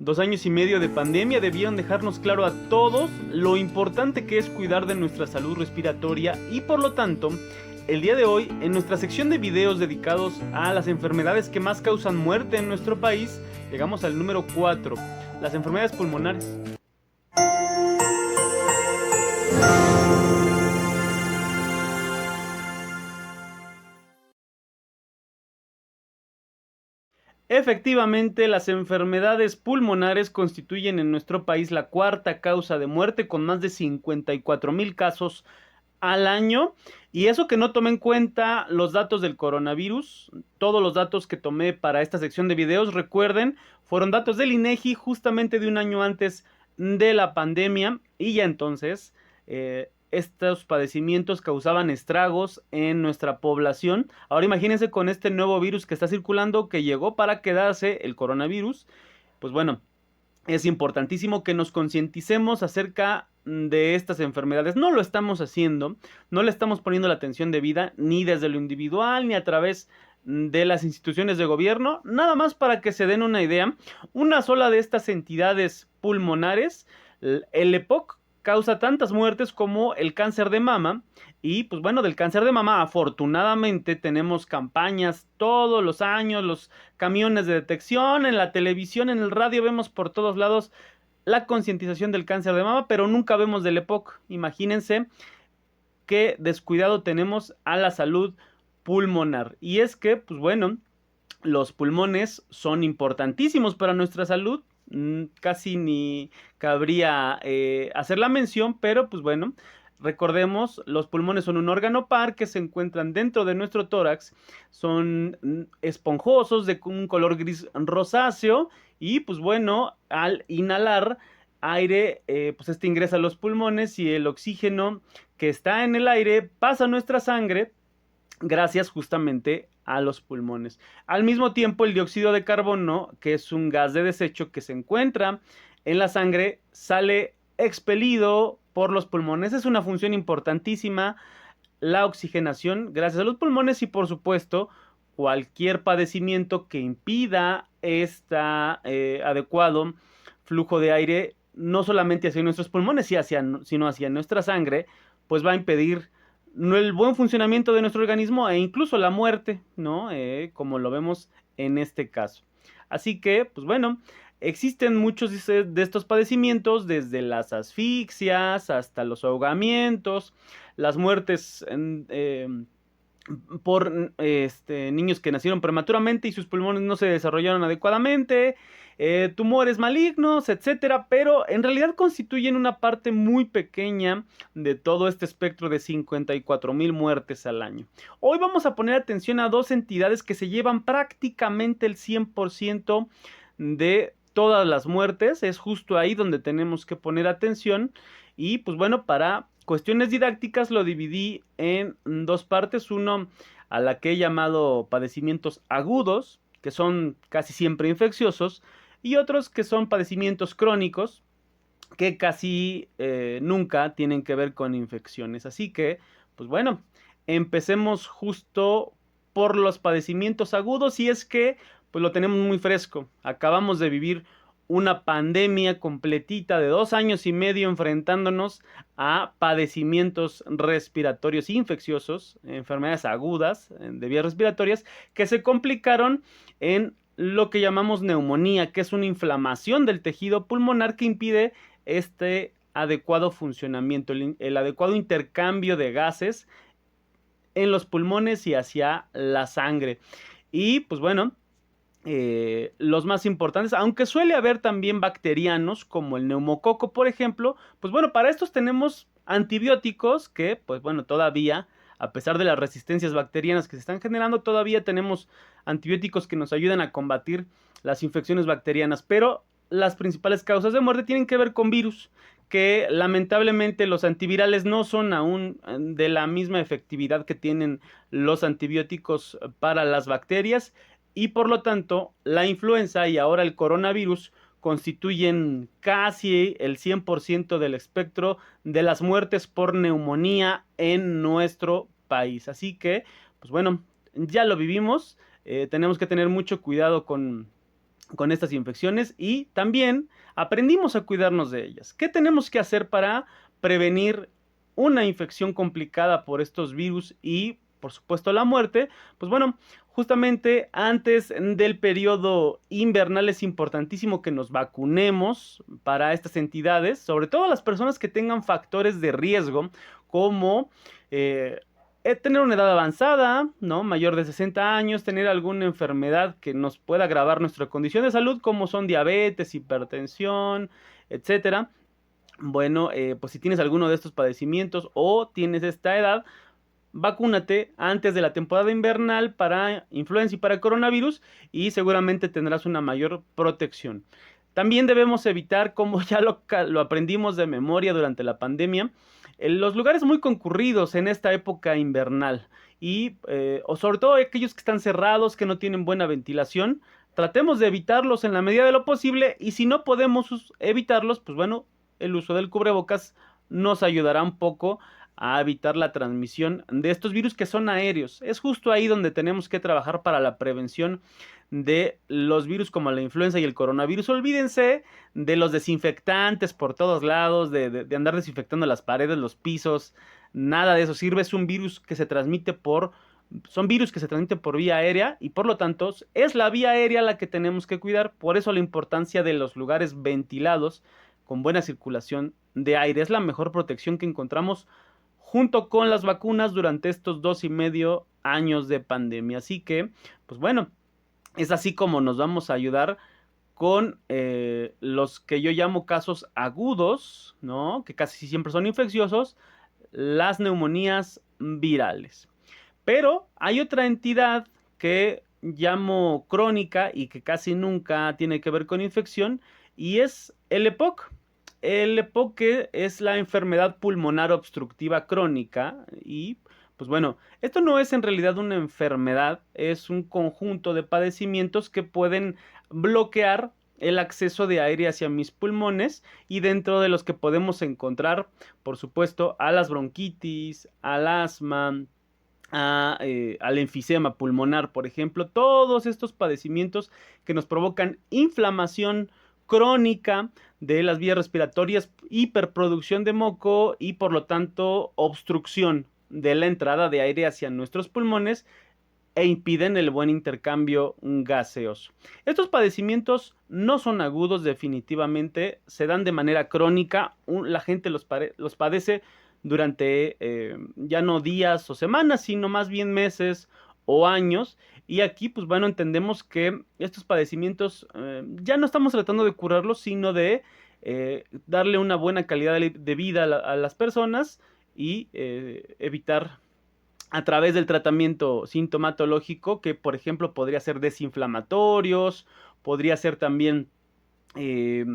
2 años y medio de pandemia debieron dejarnos claro a todos lo importante que es cuidar de nuestra salud respiratoria y por lo tanto, el día de hoy, en nuestra sección de videos dedicados a las enfermedades que más causan muerte en nuestro país, llegamos al número 4, las enfermedades pulmonares. Efectivamente, las enfermedades pulmonares constituyen en nuestro país la cuarta causa de muerte con más de 54,000 casos al año. Y eso que no tomé en cuenta los datos del coronavirus. Todos los datos que tomé para esta sección de videos, recuerden, fueron datos del INEGI justamente de un año antes de la pandemia. Y ya entonces, estos padecimientos causaban estragos en nuestra población. Ahora imagínense con este nuevo virus que está circulando, que llegó para quedarse, el coronavirus. Pues bueno, es importantísimo que nos concienticemos acerca de estas enfermedades. No lo estamos haciendo, no le estamos poniendo la atención debida, ni desde lo individual, ni a través de las instituciones de gobierno. Nada más para que se den una idea, una sola de estas entidades pulmonares, el EPOC, causa tantas muertes como el cáncer de mama. Y pues bueno, del cáncer de mama afortunadamente tenemos campañas todos los años, los camiones de detección, en la televisión, en el radio, vemos por todos lados la concientización del cáncer de mama, pero nunca vemos del EPOC. Imagínense qué descuidado tenemos a la salud pulmonar. Y es que, pues bueno, los pulmones son importantísimos para nuestra salud. Casi ni cabría hacer la mención, pero pues bueno, recordemos, los pulmones son un órgano par que se encuentran dentro de nuestro tórax, son esponjosos de un color gris rosáceo y pues bueno, al inhalar aire, pues este ingresa a los pulmones y el oxígeno que está en el aire pasa a nuestra sangre gracias justamente a los pulmones. Al mismo tiempo, el dióxido de carbono, que es un gas de desecho que se encuentra en la sangre, sale expelido por los pulmones. Es una función importantísima la oxigenación gracias a los pulmones y por supuesto cualquier padecimiento que impida este adecuado flujo de aire no solamente hacia nuestros pulmones sino hacia nuestra sangre, pues va a impedir el buen funcionamiento de nuestro organismo e incluso la muerte, ¿no? Como lo vemos en este caso. Así que, pues bueno, existen muchos de estos padecimientos, desde las asfixias hasta los ahogamientos, las muertes por niños que nacieron prematuramente y sus pulmones no se desarrollaron adecuadamente, tumores malignos, etcétera, pero en realidad constituyen una parte muy pequeña de todo este espectro de 54,000 muertes al año. Hoy vamos a poner atención a dos entidades que se llevan prácticamente el 100% de todas las muertes. Es justo ahí donde tenemos que poner atención y pues bueno, para cuestiones didácticas lo dividí en dos partes. Uno a la que he llamado padecimientos agudos, que son casi siempre infecciosos, y otros que son padecimientos crónicos, que casi nunca tienen que ver con infecciones. Así que, pues bueno, empecemos justo por los padecimientos agudos y es que pues lo tenemos muy fresco. Acabamos de vivir una pandemia completita de 2 años y medio enfrentándonos a padecimientos respiratorios infecciosos, enfermedades agudas de vías respiratorias que se complicaron en lo que llamamos neumonía, que es una inflamación del tejido pulmonar que impide este adecuado funcionamiento, el adecuado intercambio de gases en los pulmones y hacia la sangre. Y pues bueno, los más importantes, aunque suele haber también bacterianos como el neumococo, por ejemplo, pues bueno, para estos tenemos antibióticos que, pues bueno, todavía, a pesar de las resistencias bacterianas que se están generando, todavía tenemos antibióticos que nos ayudan a combatir las infecciones bacterianas, pero las principales causas de muerte tienen que ver con virus, que lamentablemente los antivirales no son aún de la misma efectividad que tienen los antibióticos para las bacterias y por lo tanto la influenza y ahora el coronavirus constituyen casi el 100% del espectro de las muertes por neumonía en nuestro país. Así que, pues bueno, ya lo vivimos, tenemos que tener mucho cuidado con con estas infecciones y también aprendimos a cuidarnos de ellas. ¿Qué tenemos que hacer para prevenir una infección complicada por estos virus y, por supuesto, la muerte? Pues bueno, justamente antes del periodo invernal es importantísimo que nos vacunemos para estas entidades, sobre todo las personas que tengan factores de riesgo como tener una edad avanzada, ¿no? Mayor de 60 años, tener alguna enfermedad que nos pueda agravar nuestra condición de salud, como son diabetes, hipertensión, etcétera. Bueno, pues si tienes alguno de estos padecimientos o tienes esta edad, vacúnate antes de la temporada invernal para influenza y para coronavirus y seguramente tendrás una mayor protección. También debemos evitar, como ya lo aprendimos de memoria durante la pandemia, los lugares muy concurridos en esta época invernal y o sobre todo aquellos que están cerrados, que no tienen buena ventilación. Tratemos de evitarlos en la medida de lo posible y si no podemos evitarlos, pues bueno, el uso del cubrebocas nos ayudará un poco a evitar la transmisión de estos virus que son aéreos. Es justo ahí donde tenemos que trabajar para la prevención de los virus como la influenza y el coronavirus. Olvídense de los desinfectantes por todos lados, de andar desinfectando las paredes, los pisos, nada de eso sirve. Es un virus que se transmite son virus que se transmiten por vía aérea y por lo tanto es la vía aérea la que tenemos que cuidar. Por eso la importancia de los lugares ventilados con buena circulación de aire es la mejor protección que encontramos junto con las vacunas durante estos 2,5 años de pandemia. Así que, pues bueno, es así como nos vamos a ayudar con los que yo llamo casos agudos, ¿no? Que casi siempre son infecciosos, las neumonías virales. Pero hay otra entidad que llamo crónica y que casi nunca tiene que ver con infección y es el EPOC. El EPOC es la enfermedad pulmonar obstructiva crónica y pues bueno, esto no es en realidad una enfermedad, es un conjunto de padecimientos que pueden bloquear el acceso de aire hacia mis pulmones y dentro de los que podemos encontrar, por supuesto, a las bronquitis, al asma, al enfisema pulmonar, por ejemplo, todos estos padecimientos que nos provocan inflamación crónica de las vías respiratorias, hiperproducción de moco y por lo tanto obstrucción de la entrada de aire hacia nuestros pulmones e impiden el buen intercambio gaseoso. Estos padecimientos no son agudos definitivamente, se dan de manera crónica, la gente los padece durante ya no días o semanas, sino más bien meses o años. Y aquí, pues bueno, entendemos que estos padecimientos ya no estamos tratando de curarlos, sino de darle una buena calidad de vida a las personas y evitar a través del tratamiento sintomatológico, que por ejemplo podría ser desinflamatorios, podría ser también eh,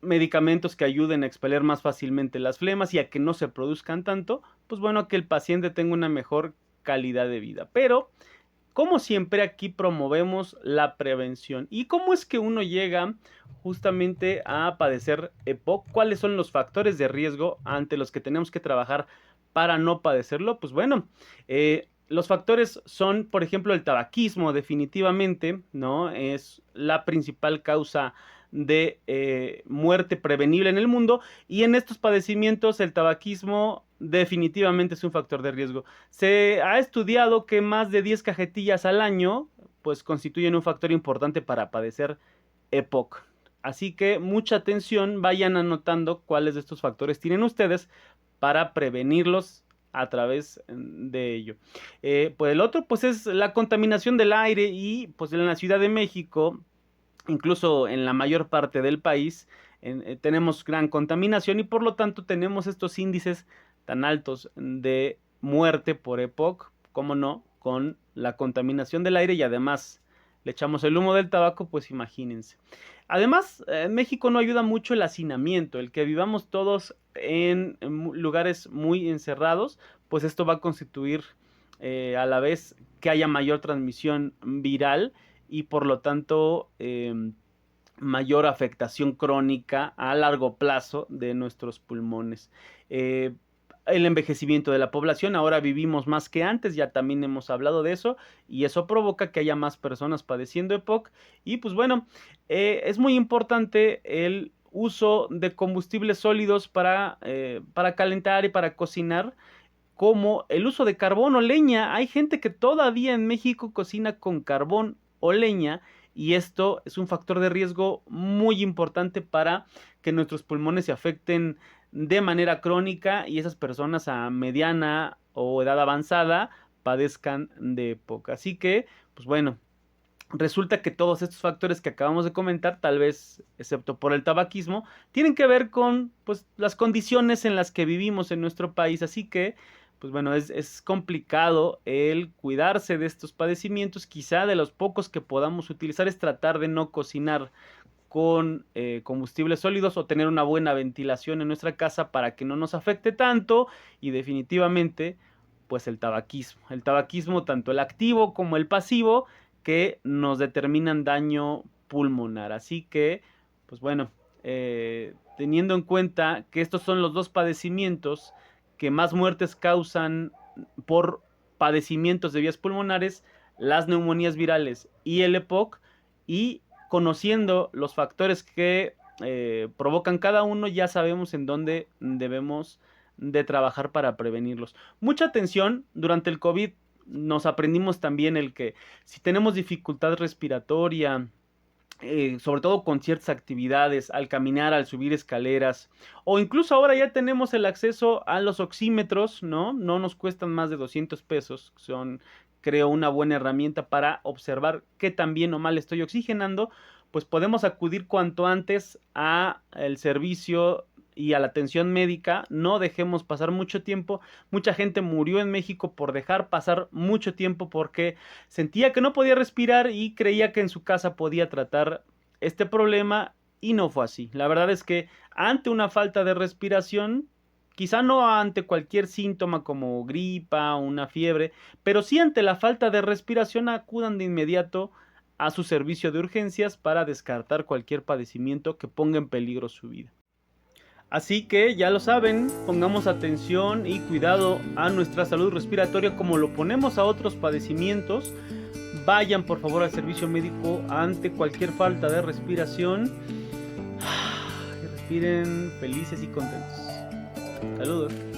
medicamentos que ayuden a expeler más fácilmente las flemas y a que no se produzcan tanto, pues bueno, que el paciente tenga una mejor calidad de vida. Pero, como siempre, aquí promovemos la prevención. ¿Y cómo es que uno llega justamente a padecer EPOC? ¿Cuáles son los factores de riesgo ante los que tenemos que trabajar para no padecerlo? Pues bueno, los factores son, por ejemplo, el tabaquismo, definitivamente, ¿no? Es la principal causa de muerte prevenible en el mundo y en estos padecimientos el tabaquismo definitivamente es un factor de riesgo. Se ha estudiado que más de 10 cajetillas al año pues constituyen un factor importante para padecer EPOC. Así que mucha atención, vayan anotando cuáles de estos factores tienen ustedes para prevenirlos a través de ello. Pues el otro pues es la contaminación del aire y pues en la Ciudad de México, incluso en la mayor parte del país, tenemos gran contaminación y por lo tanto tenemos estos índices tan altos de muerte por EPOC, como no, con la contaminación del aire y además le echamos el humo del tabaco, pues imagínense. Además, en México no ayuda mucho el hacinamiento, el que vivamos todos en lugares muy encerrados, pues esto va a constituir a la vez que haya mayor transmisión viral y por lo tanto mayor afectación crónica a largo plazo de nuestros pulmones. el envejecimiento de la población, ahora vivimos más que antes, ya también hemos hablado de eso, y eso provoca que haya más personas padeciendo EPOC, y pues bueno, es muy importante el uso de combustibles sólidos para calentar y para cocinar, como el uso de carbón o leña. Hay gente que todavía en México cocina con carbón o leña, y esto es un factor de riesgo muy importante para que nuestros pulmones se afecten de manera crónica y esas personas a mediana o edad avanzada padezcan de EPOC. Así que, pues bueno, resulta que todos estos factores que acabamos de comentar, tal vez excepto por el tabaquismo, tienen que ver con, pues, las condiciones en las que vivimos en nuestro país. Así que, pues bueno, es complicado el cuidarse de estos padecimientos. Quizá de los pocos que podamos utilizar es tratar de no cocinar con combustibles sólidos, o tener una buena ventilación en nuestra casa para que no nos afecte tanto. Y definitivamente, pues el tabaquismo, tanto el activo como el pasivo, que nos determinan daño pulmonar. Así que, pues bueno, teniendo en cuenta que estos son los dos padecimientos que más muertes causan por padecimientos de vías pulmonares, las neumonías virales y el EPOC, y conociendo los factores que provocan cada uno, ya sabemos en dónde debemos de trabajar para prevenirlos. Mucha atención. Durante el COVID nos aprendimos también el que si tenemos dificultad respiratoria, sobre todo con ciertas actividades, al caminar, al subir escaleras, o incluso ahora ya tenemos el acceso a los oxímetros, ¿no? No nos cuestan más de 200 pesos, son, creo, una buena herramienta para observar qué tan bien o mal estoy oxigenando. Pues podemos acudir cuanto antes a el servicio y a la atención médica. No dejemos pasar mucho tiempo. Mucha gente murió en México por dejar pasar mucho tiempo, porque sentía que no podía respirar y creía que en su casa podía tratar este problema, y no fue así. La verdad es que ante una falta de respiración, quizá no ante cualquier síntoma como gripa o una fiebre, pero sí ante la falta de respiración, acudan de inmediato a su servicio de urgencias para descartar cualquier padecimiento que ponga en peligro su vida. Así que ya lo saben, pongamos atención y cuidado a nuestra salud respiratoria como lo ponemos a otros padecimientos. Vayan por favor al servicio médico ante cualquier falta de respiración. Y respiren felices y contentos. Saludos.